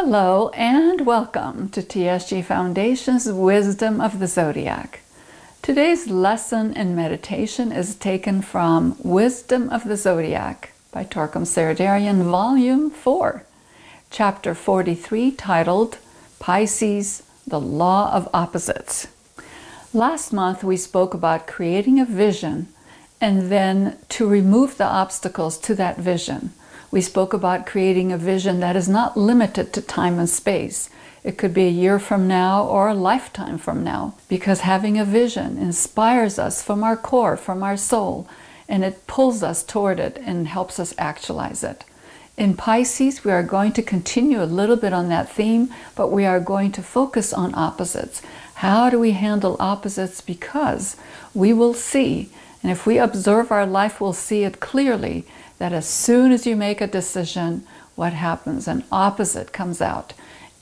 Hello and welcome to TSG Foundation's Wisdom of the Zodiac. Today's lesson and meditation is taken from Wisdom of the Zodiac by Gita Saraydarian, Volume 4, Chapter 43, titled Pisces, the Law of Opposites. Last month we spoke about creating a vision and then to remove the obstacles to that vision. We spoke about creating a vision that is not limited to time and space. It could be a year from now or a lifetime from now, because having a vision inspires us from our core, from our soul, and it pulls us toward it and helps us actualize it. In Pisces, we are going to continue a little bit on that theme, but we are going to focus on opposites. How do we handle opposites? Because we will see, and if we observe our life, we'll see it clearly, that as soon as you make a decision, what happens? An opposite comes out.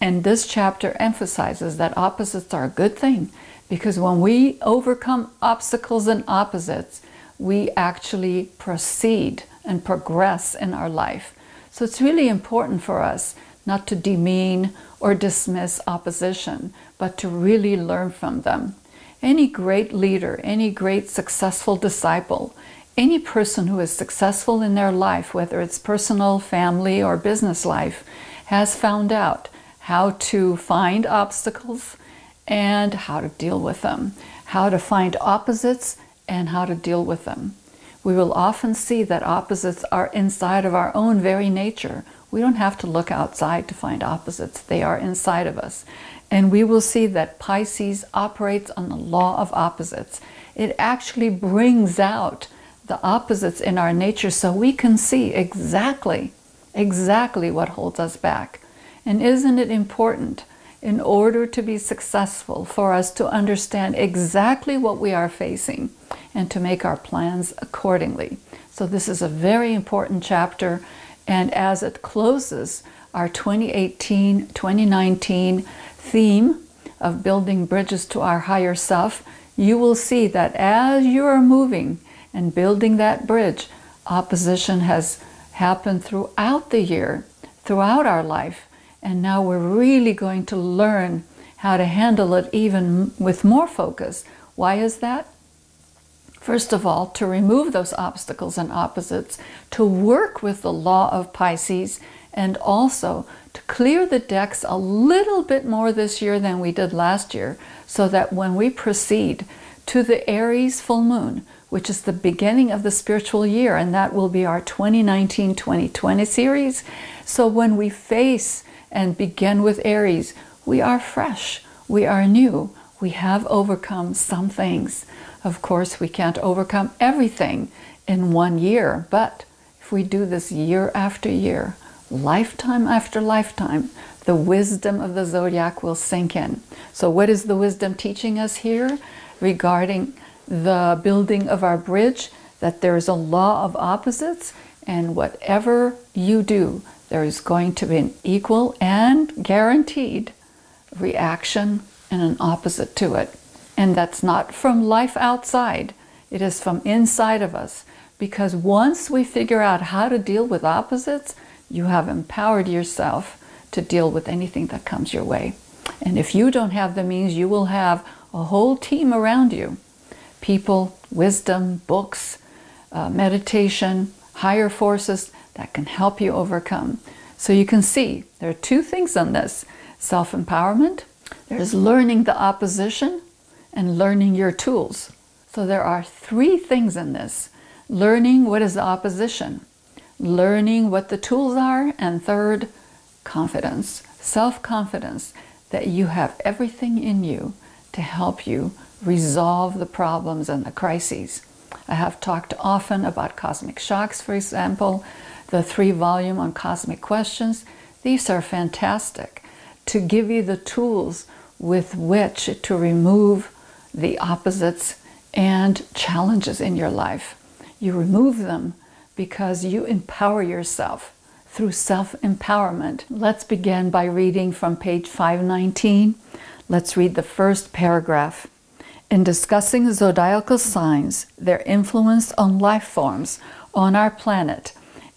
And this chapter emphasizes that opposites are a good thing, because when we overcome obstacles and opposites, we actually proceed and progress in our life. So it's really important for us not to demean or dismiss opposition, but to really learn from them. Any great leader, any great successful disciple, any person who is successful in their life, whether it's personal, family, or business life, has found out how to find obstacles and how to deal with them, how to find opposites and how to deal with them. We will often see that opposites are inside of our own very nature. We don't have to look outside to find opposites. They are inside of us. And we will see that Pisces operates on the law of opposites. It actually brings out the opposites in our nature so we can see exactly what holds us back. And isn't it important, in order to be successful, for us to understand exactly what we are facing and to make our plans accordingly? So this is a very important chapter, and as it closes our 2018-2019 theme of building bridges to our higher self, you will see that as you are moving and building that bridge, opposition has happened throughout the year, throughout our life, and now we're really going to learn how to handle it even with more focus. Why is that? First of all, to remove those obstacles and opposites, to work with the law of Pisces, and also to clear the decks a little bit more this year than we did last year, so that when we proceed to the Aries full moon, which is the beginning of the spiritual year, and that will be our 2019-2020 series. So when we face and begin with Aries, we are fresh, we are new, we have overcome some things. Of course, we can't overcome everything in 1 year, but if we do this year after year, lifetime after lifetime, the wisdom of the zodiac will sink in. So what is the wisdom teaching us here regarding the building of our bridge? That there is a law of opposites, and whatever you do, there is going to be an equal and guaranteed reaction and an opposite to it. And that's not from life outside, it is from inside of us. Because once we figure out how to deal with opposites, you have empowered yourself to deal with anything that comes your way. And if you don't have the means, you will have a whole team around you. People, wisdom, books, meditation, higher forces that can help you overcome. So you can see there are two things on this: self-empowerment, there's learning the opposition, and learning your tools. So there are three things in this: learning what is the opposition, learning what the tools are, and third, confidence, self-confidence that you have everything in you to help you resolve the problems and the crises. I have talked often about cosmic shocks, for example, the 3-volume on cosmic questions. These are fantastic to give you the tools with which to remove the opposites and challenges in your life. You remove them because you empower yourself through self-empowerment. Let's begin by reading from page 519. Let's read the first paragraph. In discussing zodiacal signs, their influence on life forms on our planet,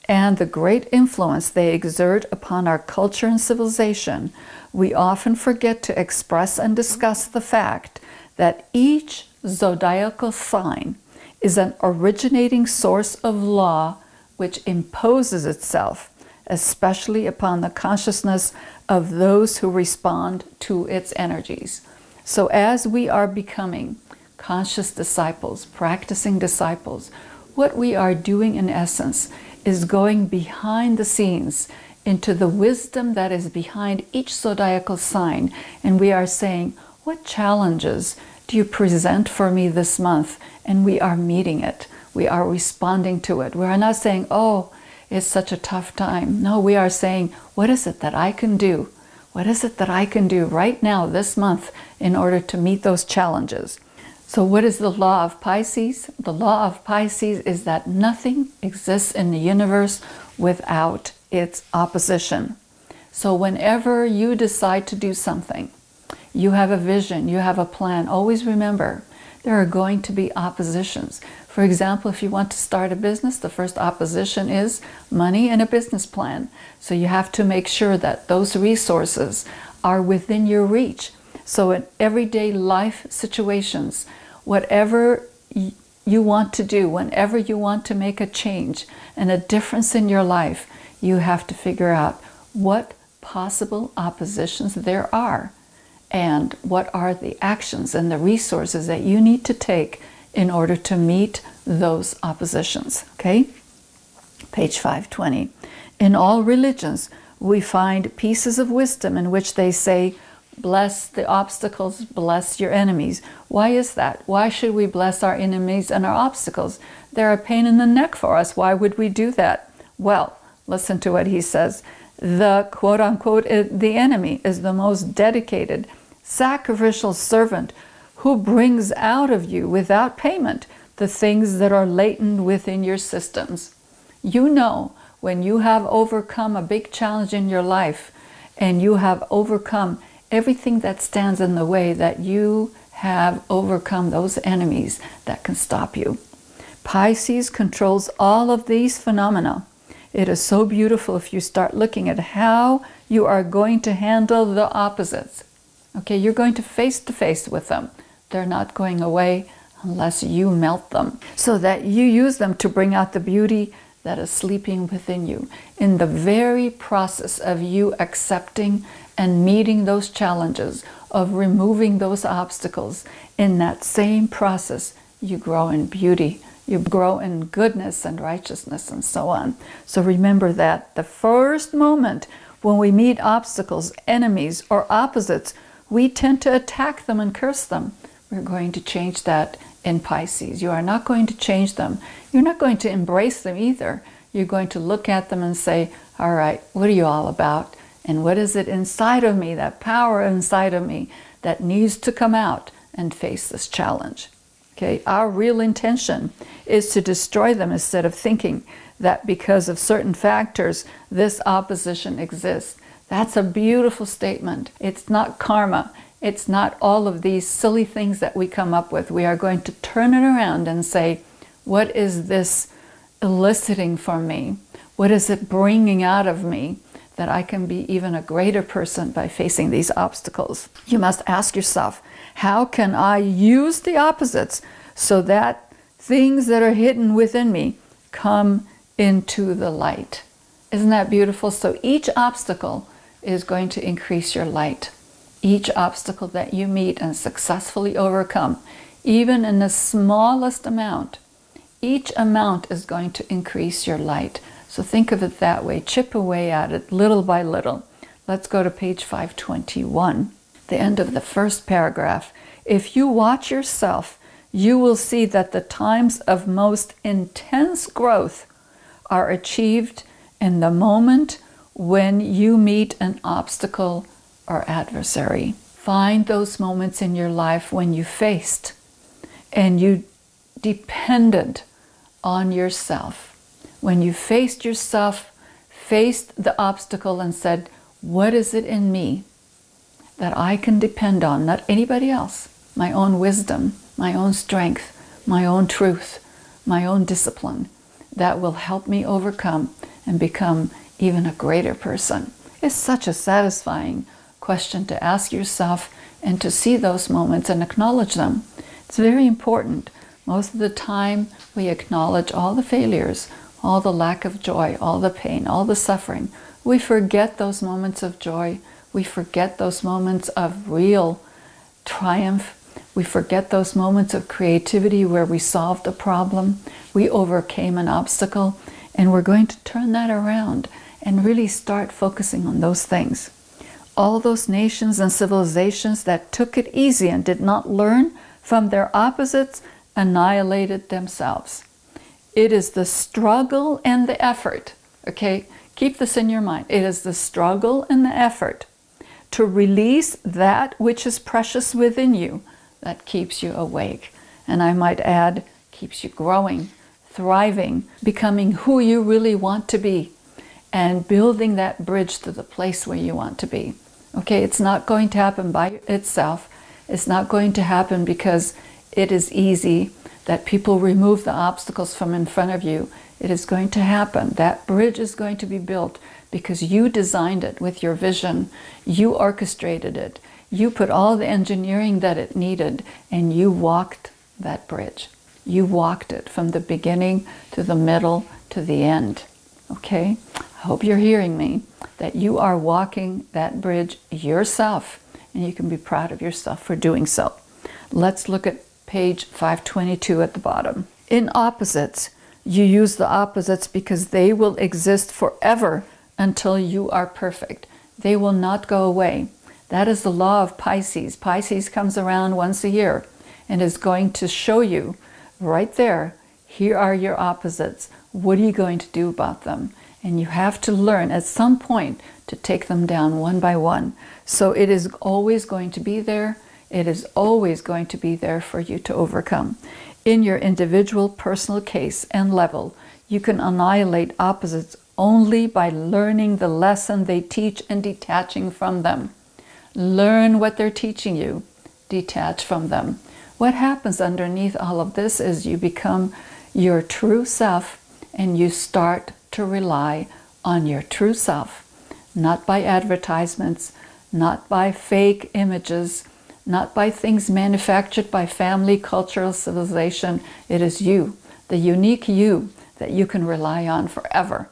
and the great influence they exert upon our culture and civilization, we often forget to express and discuss the fact that each zodiacal sign is an originating source of law which imposes itself, especially upon the consciousness of those who respond to its energies. So as we are becoming conscious disciples, practicing disciples, what we are doing in essence is going behind the scenes into the wisdom that is behind each zodiacal sign, and we are saying, what challenges do you present for me this month? And we are meeting it. We are responding to it. We are not saying, oh, it's such a tough time. No, we are saying, what is it that I can do? What is it that I can do right now, this month, in order to meet those challenges? So what is the law of Pisces? The law of Pisces is that nothing exists in the universe without its opposition. So whenever you decide to do something, you have a vision, you have a plan, always remember, there are going to be oppositions. For example, if you want to start a business, the first opposition is money and a business plan. So you have to make sure that those resources are within your reach. So in everyday life situations, whatever you want to do, whenever you want to make a change and a difference in your life, you have to figure out what possible oppositions there are and what are the actions and the resources that you need to take in order to meet those oppositions. Okay? Page 520. In all religions, we find pieces of wisdom in which they say, bless the obstacles, bless your enemies. Why is that? Why should we bless our enemies and our obstacles? They're a pain in the neck for us. Why would we do that? Well, listen to what he says. The quote-unquote, the enemy is the most dedicated, sacrificial servant who brings out of you without payment the things that are latent within your systems. You know, when you have overcome a big challenge in your life and you have overcome everything that stands in the way, that you have overcome those enemies that can stop you. Pisces controls all of these phenomena. It is so beautiful if you start looking at how you are going to handle the opposites. Okay, you're going to face with them. They're not going away unless you melt them, so that you use them to bring out the beauty that is sleeping within you. In the very process of you accepting and meeting those challenges, of removing those obstacles, in that same process, you grow in beauty, you grow in goodness and righteousness and so on. So remember that the first moment when we meet obstacles, enemies, or opposites, we tend to attack them and curse them. We're going to change that in Pisces. You are not going to change them. You're not going to embrace them either. You're going to look at them and say, all right, what are you all about? And what is it inside of me, that power inside of me, that needs to come out and face this challenge? Okay, our real intention is to destroy them instead of thinking that because of certain factors, this opposition exists. That's a beautiful statement. It's not karma. It's not all of these silly things that we come up with. We are going to turn it around and say, what is this eliciting from me? What is it bringing out of me that I can be even a greater person by facing these obstacles? You must ask yourself, how can I use the opposites so that things that are hidden within me come into the light? Isn't that beautiful? So each obstacle is going to increase your light. Each obstacle that you meet and successfully overcome, even in the smallest amount, each amount is going to increase your light. So think of it that way. Chip away at it little by little. Let's go to page 521, the end of the first paragraph. If you watch yourself, you will see that the times of most intense growth are achieved in the moment when you meet an obstacle or adversary. Find those moments in your life when you faced and you depended on yourself. When you faced yourself, faced the obstacle and said, what is it in me that I can depend on, not anybody else? My own wisdom, my own strength, my own truth, my own discipline that will help me overcome and become even a greater person? It's such a satisfying question to ask yourself, and to see those moments and acknowledge them. It's very important. Most of the time we acknowledge all the failures, all the lack of joy, all the pain, all the suffering. We forget those moments of joy. We forget those moments of real triumph. We forget those moments of creativity where we solved a problem, we overcame an obstacle, and we're going to turn that around and really start focusing on those things. All those nations and civilizations that took it easy and did not learn from their opposites annihilated themselves. It is the struggle and the effort, okay? Keep this in your mind. It is the struggle and the effort to release that which is precious within you that keeps you awake. And I might add, keeps you growing, thriving, becoming who you really want to be, and building that bridge to the place where you want to be. Okay, it's not going to happen by itself. It's not going to happen because it is easy, that people remove the obstacles from in front of you. It is going to happen. That bridge is going to be built because you designed it with your vision. You orchestrated it. You put all the engineering that it needed, and you walked that bridge. You walked it from the beginning to the middle to the end. Okay? I hope you're hearing me, that you are walking that bridge yourself, and you can be proud of yourself for doing so. Let's look at page 522 at the bottom. In opposites, you use the opposites because they will exist forever until you are perfect. They will not go away. That is the law of Pisces. Pisces comes around once a year and is going to show you right there, here are your opposites. What are you going to do about them? And you have to learn at some point to take them down one by one. So it is always going to be there. It is always going to be there for you to overcome. In your individual personal case and level, you can annihilate opposites only by learning the lesson they teach and detaching from them. Learn what they're teaching you. Detach from them. What happens underneath all of this is you become your true self, and you start to rely on your true self, not by advertisements, not by fake images, not by things manufactured by family, cultural, civilization. It is you, the unique you, that you can rely on forever.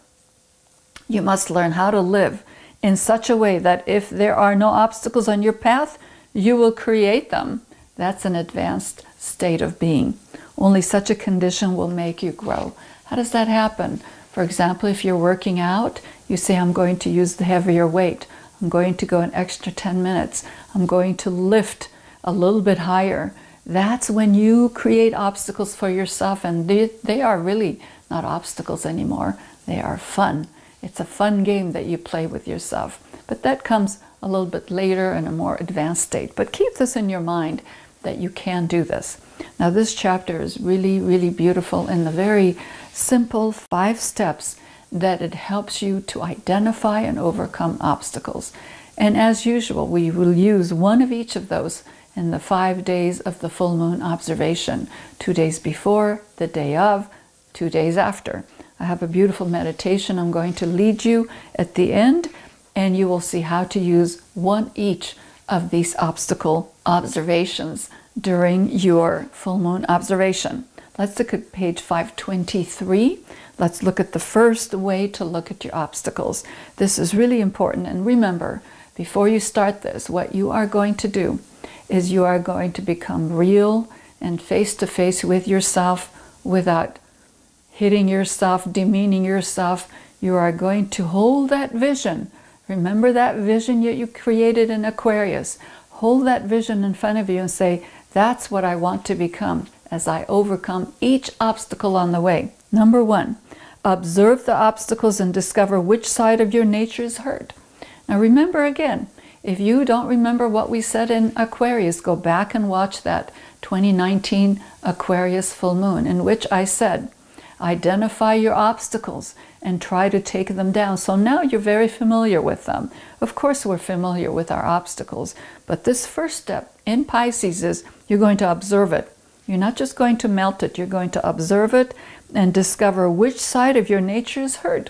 You must learn how to live in such a way that if there are no obstacles on your path, you will create them. That's an advanced state of being. Only such a condition will make you grow. How does that happen? For example, if you're working out, you say, I'm going to use the heavier weight. I'm going to go an extra 10 minutes. I'm going to lift a little bit higher. That's when you create obstacles for yourself, and they are really not obstacles anymore. They are fun. It's a fun game that you play with yourself. But that comes a little bit later in a more advanced state. But keep this in your mind that you can do this. Now this chapter is really, really beautiful in the very simple 5 steps that it helps you to identify and overcome obstacles. And as usual, we will use one of each of those in the 5 days of the full moon observation. 2 days before, the day of, 2 days after. I have a beautiful meditation I'm going to lead you at the end, and you will see how to use one each of these obstacle observations during your full moon observation. Let's look at page 523. Let's look at the first way to look at your obstacles. This is really important. And remember, before you start this, what you are going to do is you are going to become real and face-to-face with yourself without hitting yourself, demeaning yourself. You are going to hold that vision. Remember that vision you created in Aquarius. Hold that vision in front of you and say, that's what I want to become as I overcome each obstacle on the way. Number 1, observe the obstacles and discover which side of your nature is hurt. Now remember again, if you don't remember what we said in Aquarius, go back and watch that 2019 Aquarius full moon, in which I said, identify your obstacles and try to take them down. So now you're very familiar with them. Of course, we're familiar with our obstacles, but this first step in Pisces is you're going to observe it. You're not just going to melt it, you're going to observe it and discover which side of your nature is hurt.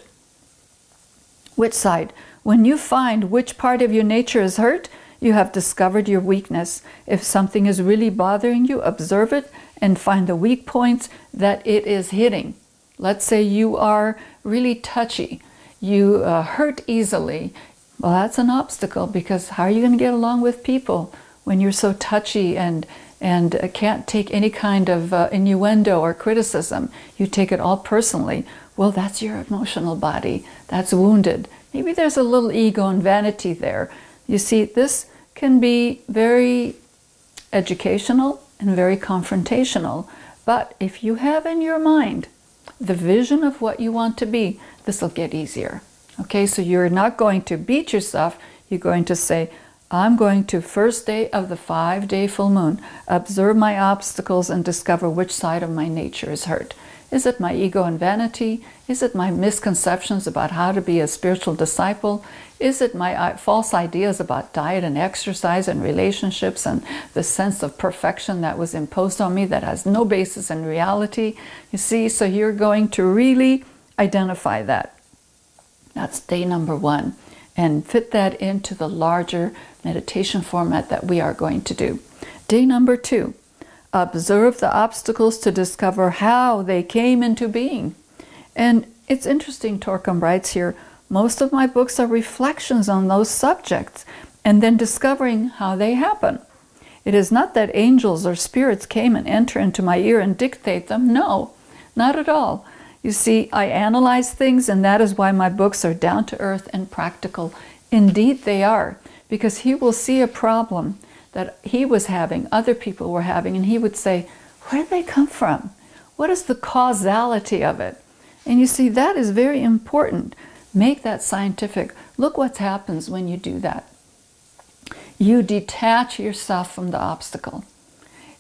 Which side? When you find which part of your nature is hurt, you have discovered your weakness. If something is really bothering you, observe it and find the weak points that it is hitting. Let's say you are really touchy. You hurt easily. Well, that's an obstacle, because how are you going to get along with people when you're so touchy and can't take any kind of innuendo or criticism? You take it all personally. Well, that's your emotional body. That's wounded. Maybe there's a little ego and vanity there. You see, this can be very educational and very confrontational. But if you have in your mind the vision of what you want to be, this will get easier. Okay, so you're not going to beat yourself. You're going to say, I'm going to, first day of the 5-day full moon, observe my obstacles and discover which side of my nature is hurt. Is it my ego and vanity? Is it my misconceptions about how to be a spiritual disciple? Is it my false ideas about diet and exercise and relationships and the sense of perfection that was imposed on me that has no basis in reality? You see, so you're going to really identify that. That's day number 1. And fit that into the larger meditation format that we are going to do. Day number 2. Observe the obstacles to discover how they came into being. And it's interesting, Torkham writes here, most of my books are reflections on those subjects and then discovering how they happen. It is not that angels or spirits came and enter into my ear and dictate them. No, not at all. You see, I analyze things, and that is why my books are down to earth and practical. Indeed they are, because he will see a problem that he was having, other people were having, and he would say, where did they come from? What is the causality of it? And you see, that is very important. Make that scientific. Look what happens when you do that. You detach yourself from the obstacle.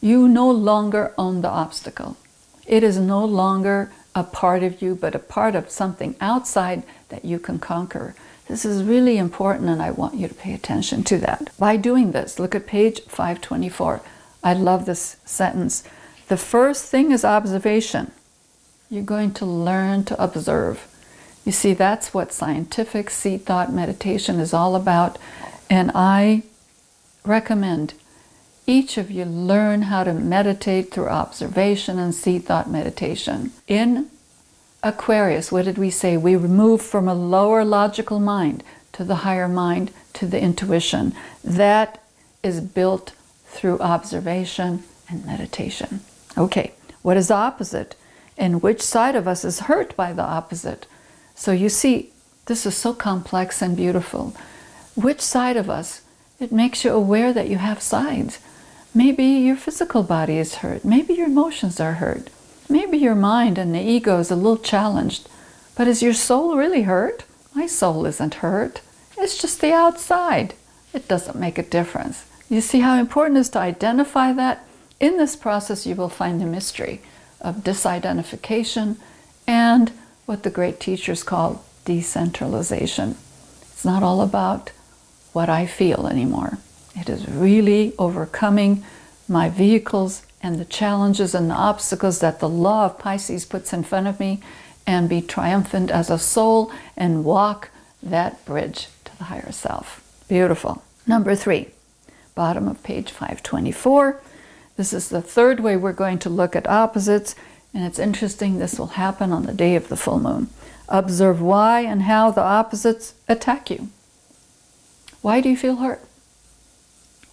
You no longer own the obstacle. It is no longer a part of you, but a part of something outside that you can conquer. This is really important, and I want you to pay attention to that. By doing this, look at page 524. I love this sentence. The first thing is observation. You're going to learn to observe. You see, that's what scientific seed thought meditation is all about. And I recommend each of you learn how to meditate through observation and seed thought meditation. In Aquarius, what did we say? We move from a lower logical mind to the higher mind, to the intuition. That is built through observation and meditation. Okay, what is the opposite? And which side of us is hurt by the opposite? So you see, this is so complex and beautiful. Which side of us? It makes you aware that you have sides. Maybe your physical body is hurt. Maybe your emotions are hurt. Maybe your mind and the ego is a little challenged. But is your soul really hurt? My soul isn't hurt. It's just the outside. It doesn't make a difference. You see how important it is to identify that? In this process, you will find the mystery of disidentification and what the great teachers call decentralization. It's not all about what I feel anymore. It is really overcoming my vehicles and the challenges and the obstacles that the law of Pisces puts in front of me, and be triumphant as a soul and walk that bridge to the higher self. Beautiful. Number 3, bottom of page 524. This is the third way we're going to look at opposites, and it's interesting, this will happen on the day of the full moon. Observe why and how the opposites attack you. Why do you feel hurt?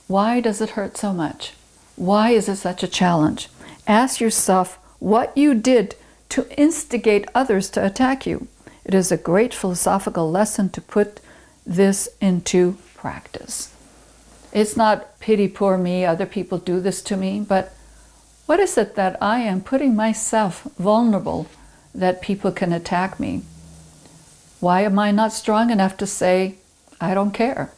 Why does it hurt so much? Why is it such a challenge? Ask yourself what you did to instigate others to attack you. It is a great philosophical lesson to put this into practice. It's not pity poor me, other people do this to me, but what is it that I am putting myself vulnerable that people can attack me? Why am I not strong enough to say, I don't care?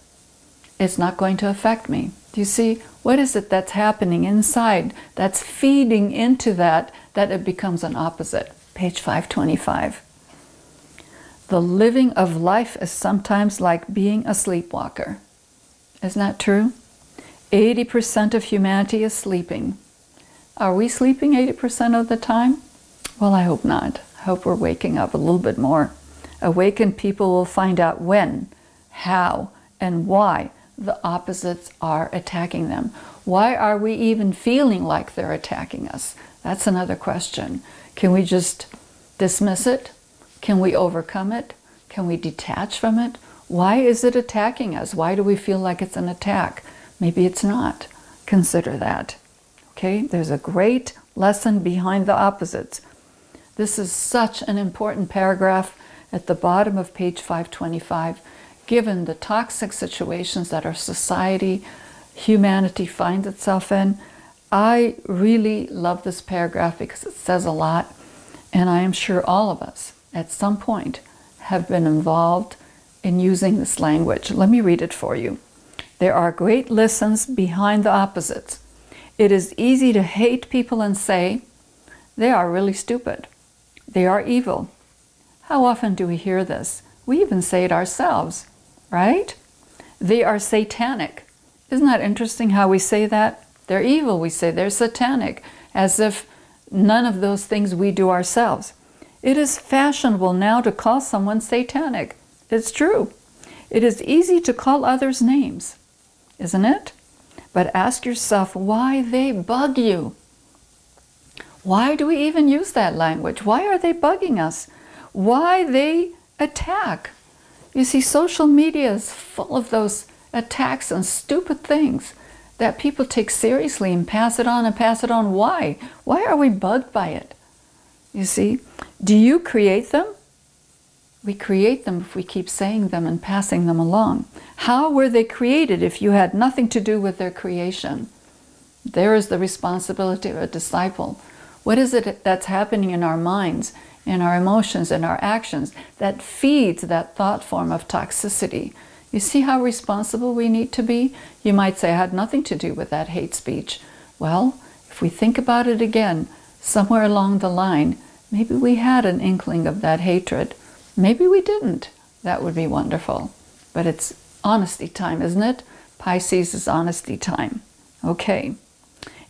It's not going to affect me. Do you see? What is it that's happening inside that's feeding into that it becomes an opposite? Page 525. The living of life is sometimes like being a sleepwalker. Isn't that true? 80% of humanity is sleeping. Are we sleeping 80% of the time? Well, I hope not. I hope we're waking up a little bit more. Awakened people will find out when, how, and why the opposites are attacking them. Why are we even feeling like they're attacking us? That's another question. Can we just dismiss it? Can we overcome it? Can we detach from it? Why is it attacking us? Why do we feel like it's an attack? Maybe it's not. Consider that. Okay, there's a great lesson behind the opposites. This is such an important paragraph at the bottom of page 525, given the toxic situations that our society, humanity finds itself in. I really love this paragraph because it says a lot, and I am sure all of us at some point have been involved in using this language. Let me read it for you. There are great lessons behind the opposites. It is easy to hate people and say, they are really stupid. They are evil. How often do we hear this? We even say it ourselves, right? They are satanic. Isn't that interesting how we say that? They're evil, we say. They're satanic, as if none of those things we do ourselves. It is fashionable now to call someone satanic. It's true. It is easy to call others names, isn't it? But ask yourself why they bug you. Why do we even use that language? Why are they bugging us? Why they attack? You see, social media is full of those attacks and stupid things that people take seriously and pass it on and pass it on. Why? Why are we bugged by it? You see, do you create them? We create them if we keep saying them and passing them along. How were they created if you had nothing to do with their creation? There is the responsibility of a disciple. What is it that's happening in our minds, in our emotions, in our actions that feeds that thought form of toxicity? You see how responsible we need to be? You might say, I had nothing to do with that hate speech. Well, if we think about it again, somewhere along the line, maybe we had an inkling of that hatred. Maybe we didn't. That would be wonderful. But it's honesty time, isn't it? Pisces is honesty time. Okay.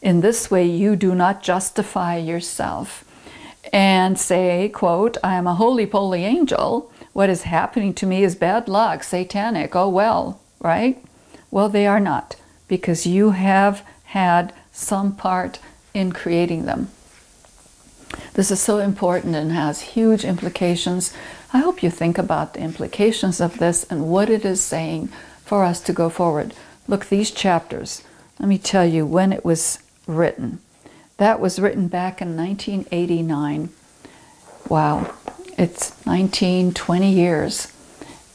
In this way, you do not justify yourself and say, quote, I am a holy-poly angel. What is happening to me is bad luck, satanic. Oh, well, right? Well, they are not, because you have had some part in creating them. This is so important and has huge implications. I hope you think about the implications of this and what it is saying for us to go forward. Look, these chapters, let me tell you when it was written. That was written back in 1989. Wow, it's 20 years.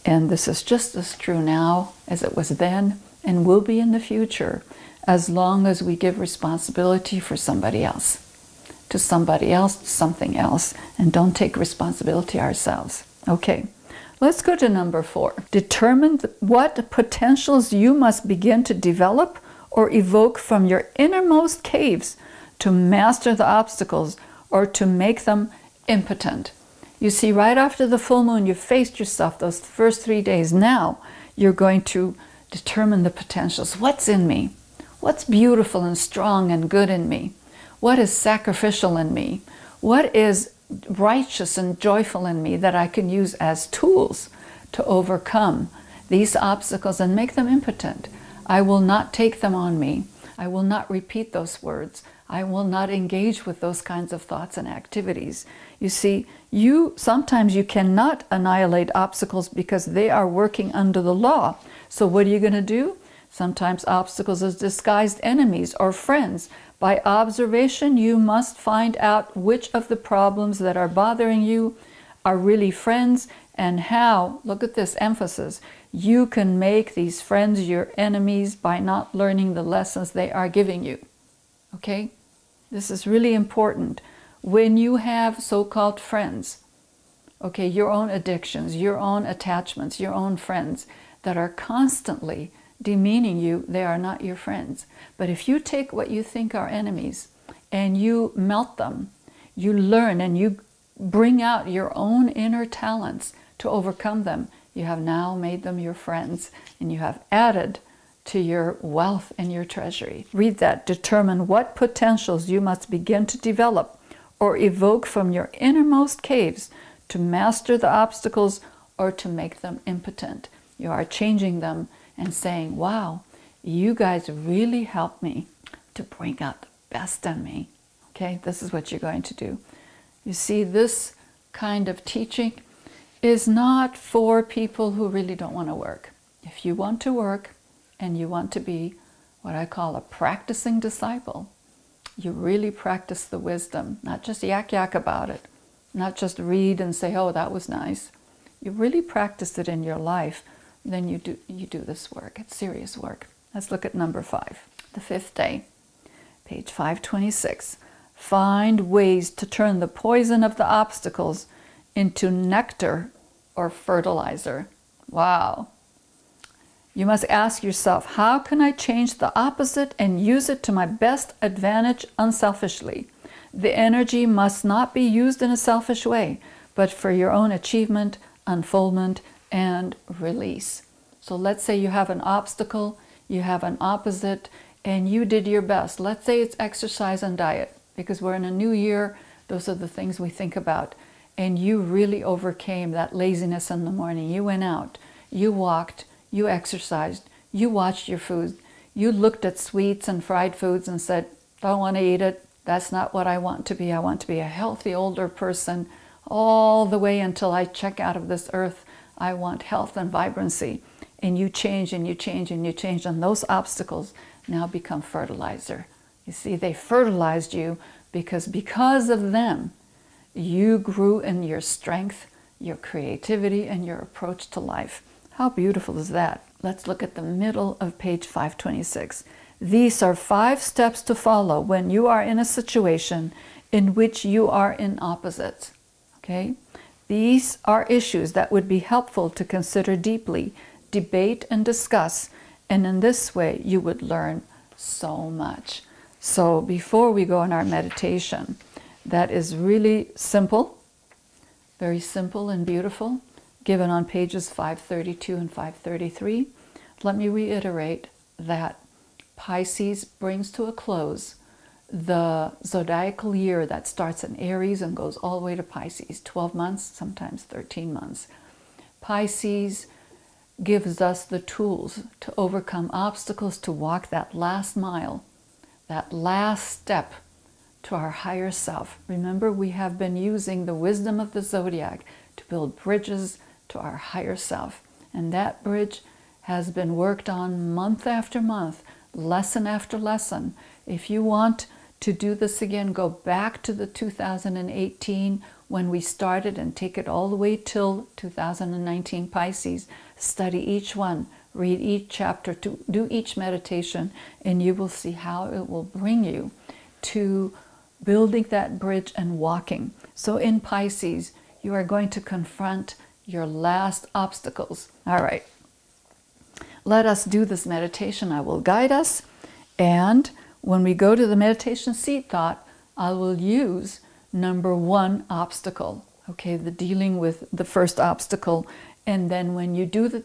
And this is just as true now as it was then and will be in the future, as long as we give responsibility for somebody else, to somebody else, to something else, and don't take responsibility ourselves. Okay, let's go to number 4. Determine what potentials you must begin to develop or evoke from your innermost caves to master the obstacles or to make them impotent. You see, right after the full moon, you faced yourself those first 3 days. Now you're going to determine the potentials. What's in me? What's beautiful and strong and good in me? What is sacrificial in me? What is righteous and joyful in me that I can use as tools to overcome these obstacles and make them impotent? I will not take them on me. I will not repeat those words. I will not engage with those kinds of thoughts and activities. You see, sometimes you cannot annihilate obstacles because they are working under the law. So what are you going to do? Sometimes obstacles are disguised enemies or friends. By observation, you must find out which of the problems that are bothering you are really friends and how, look at this emphasis, you can make these friends your enemies by not learning the lessons they are giving you. Okay? This is really important. When you have so-called friends, okay, your own addictions, your own attachments, your own friends that are constantly demeaning you, they are not your friends. But if you take what you think are enemies and you melt them, you learn and you bring out your own inner talents to overcome them, you have now made them your friends and you have added to your wealth and your treasury. Read that. Determine what potentials you must begin to develop or evoke from your innermost caves to master the obstacles or to make them impotent. You are changing them and saying, wow, you guys really helped me to bring out the best in me. Okay, this is what you're going to do. You see, this kind of teaching is not for people who really don't want to work. If you want to work and you want to be what I call a practicing disciple, you really practice the wisdom, not just yak about it, not just read and say, oh, that was nice. You really practice it in your life, then you do this work. It's serious work. Let's look at number 5, the 5th day, page 526. Find ways to turn the poison of the obstacles into nectar or fertilizer. Wow. You must ask yourself, how can I change the opposite and use it to my best advantage unselfishly? The energy must not be used in a selfish way, but for your own achievement, unfoldment, and release. So let's say you have an obstacle, you have an opposite, and you did your best. Let's say it's exercise and diet, because we're in a new year. Those are the things we think about. And you really overcame that laziness in the morning. You went out, you walked, you exercised, you watched your food, you looked at sweets and fried foods and said, don't want to eat it. That's not what I want to be. I want to be a healthy older person all the way until I check out of this earth. I want health and vibrancy. And you change and you change and you change, and those obstacles now become fertilizer. You see, they fertilized you because of them, you grew in your strength, your creativity, and your approach to life. How beautiful is that? Let's look at the middle of page 526. These are 5 steps to follow when you are in a situation in which you are in opposites. Okay? These are issues that would be helpful to consider deeply, debate and discuss, and in this way you would learn so much. So before we go in our meditation, that is really simple, very simple and beautiful, given on pages 532 and 533. Let me reiterate that Pisces brings to a close the zodiacal year that starts in Aries and goes all the way to Pisces, 12 months, sometimes 13 months. Pisces gives us the tools to overcome obstacles, to walk that last mile, that last step to our higher self. Remember, we have been using the wisdom of the zodiac to build bridges to our higher self. And that bridge has been worked on month after month, lesson after lesson. If you want to do this again, go back to the 2018 when we started and take it all the way till 2019 Pisces. Study each one, read each chapter, to do each meditation, and you will see how it will bring you to building that bridge and walking. So in Pisces, you are going to confront your last obstacles. All right. Let us do this meditation. I will guide us, and when we go to the meditation seat thought, I will use number 1 obstacle, okay, the dealing with the first obstacle. And then when you do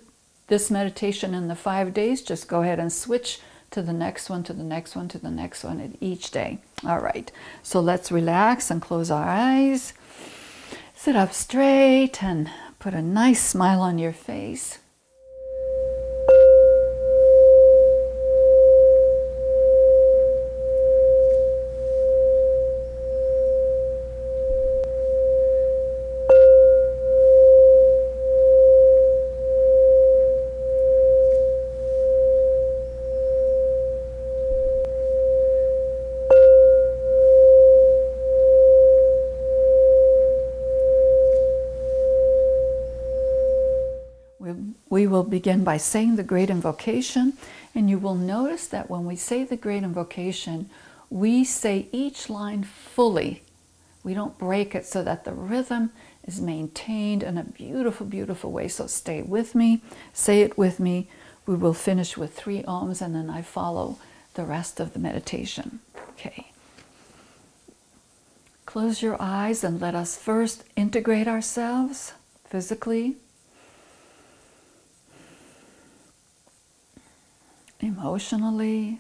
this meditation in the 5 days, just go ahead and switch to the next one, to the next one, to the next one at each day. All right, so let's relax and close our eyes. Sit up straight and put a nice smile on your face. We will begin by saying the great invocation, and you will notice that when we say the great invocation, we say each line fully. We don't break it, so that the rhythm is maintained in a beautiful, beautiful way. So stay with me, say it with me. We will finish with 3 ohms, and then I follow the rest of the meditation. Okay. Close your eyes and let us first integrate ourselves physically, emotionally,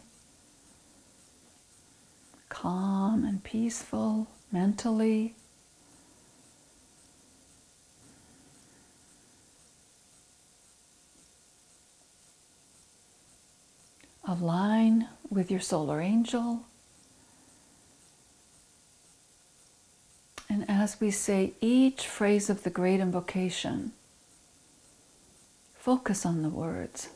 calm and peaceful mentally. Align with your solar angel. And as we say each phrase of the Great Invocation, focus on the words.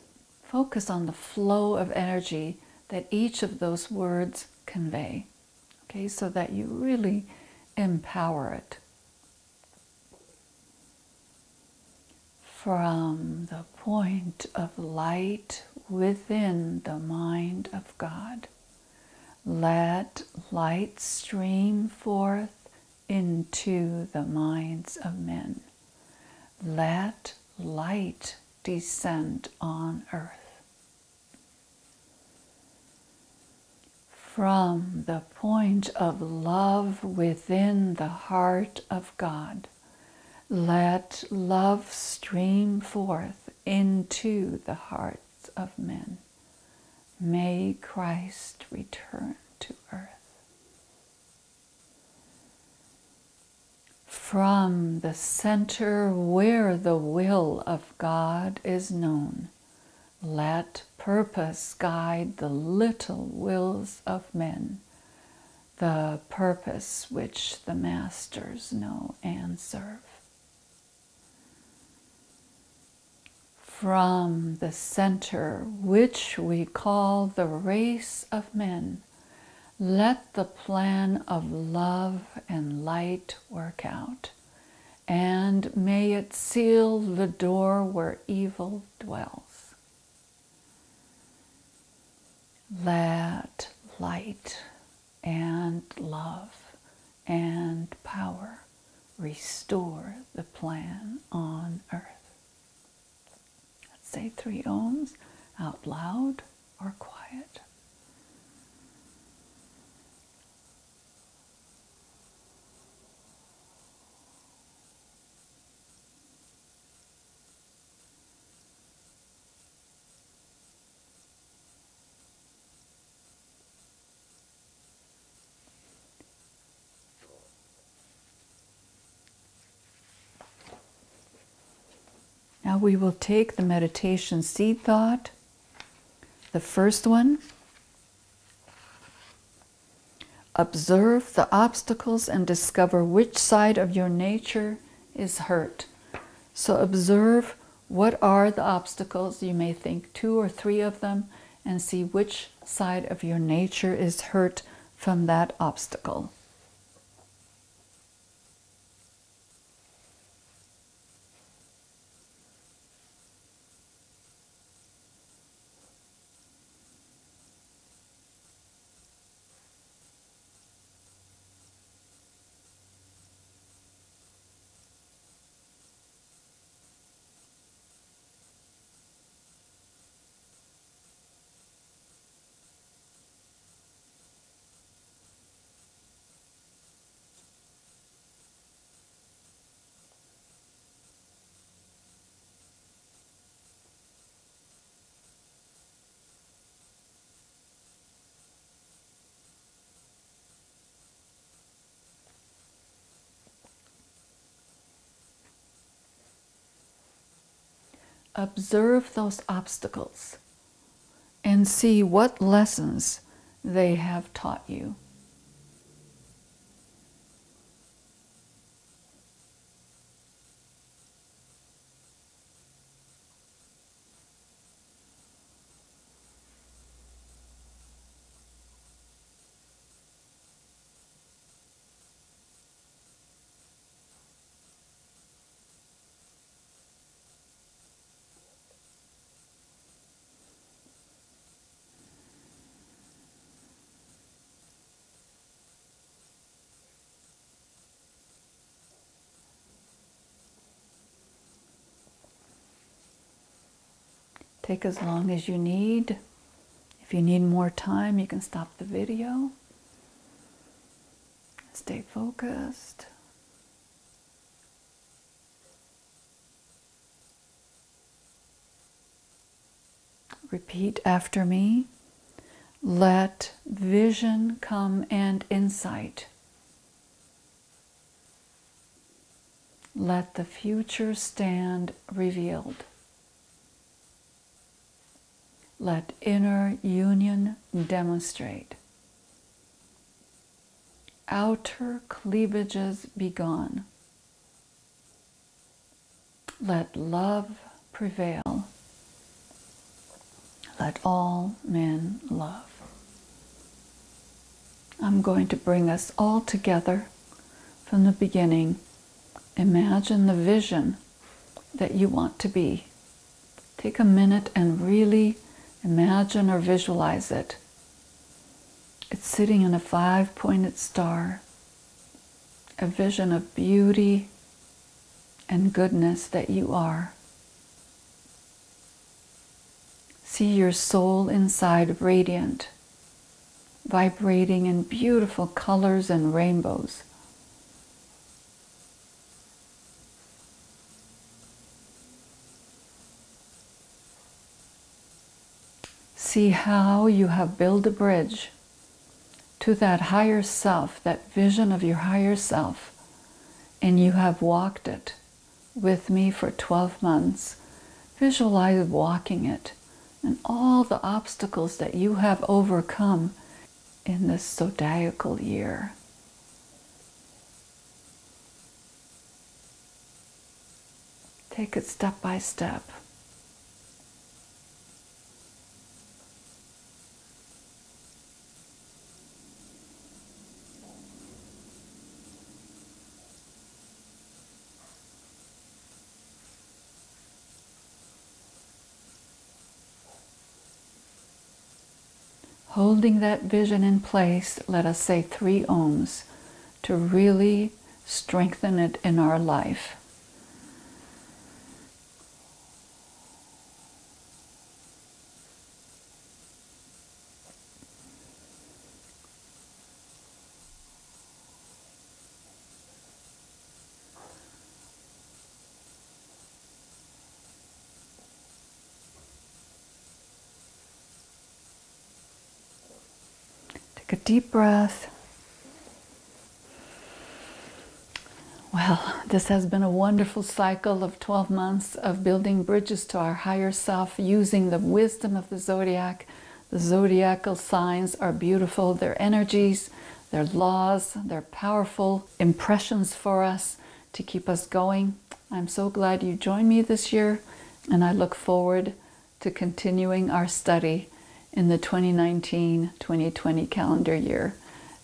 Focus on the flow of energy that each of those words convey. Okay, so that you really empower it. From the point of light within the mind of God, let light stream forth into the minds of men. Let light descend on earth. From the point of love within the heart of God, let love stream forth into the hearts of men. May Christ return to earth. From the center where the will of God is known, let purpose guide the little wills of men, the purpose which the masters know and serve. From the center which we call the race of men, let the plan of love and light work out, and may it seal the door where evil dwells. Let light and love and power restore the plan on earth. Let's say 3 ohms out loud or quiet. Now we will take the meditation seed thought. The first one, observe the obstacles and discover which side of your nature is hurt. So observe what are the obstacles. You may think 2 or 3 of them and see which side of your nature is hurt from that obstacle. Observe those obstacles and see what lessons they have taught you. Take as long as you need. If you need more time, you can stop the video. Stay focused. Repeat after me. Let vision come and insight. Let the future stand revealed. Let inner union demonstrate. Outer cleavages be gone. Let love prevail. Let all men love. I'm going to bring us all together from the beginning. Imagine the vision that you want to be. Take a minute and really imagine or visualize it. It's sitting in a 5-pointed star, a vision of beauty and goodness that you are. See your soul inside radiant, vibrating in beautiful colors and rainbows. See how you have built a bridge to that higher self, that vision of your higher self, and you have walked it with me for 12 months. Visualize walking it and all the obstacles that you have overcome in this zodiacal year. Take it step by step. Holding that vision in place, let us say 3 ohms to really strengthen it in our life. Take a deep breath. Well, this has been a wonderful cycle of 12 months of building bridges to our higher self using the wisdom of the zodiac. The zodiacal signs are beautiful. Their energies, their laws, their powerful impressions for us to keep us going. I'm so glad you joined me this year, and I look forward to continuing our study in the 2019-2020 calendar year.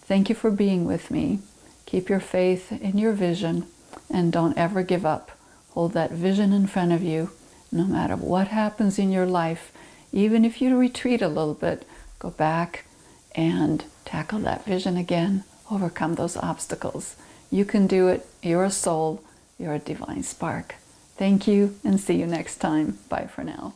Thank you for being with me. Keep your faith in your vision and don't ever give up. Hold that vision in front of you. No matter what happens in your life, even if you retreat a little bit, go back and tackle that vision again. Overcome those obstacles. You can do it. You're a soul. You're a divine spark. Thank you and see you next time. Bye for now.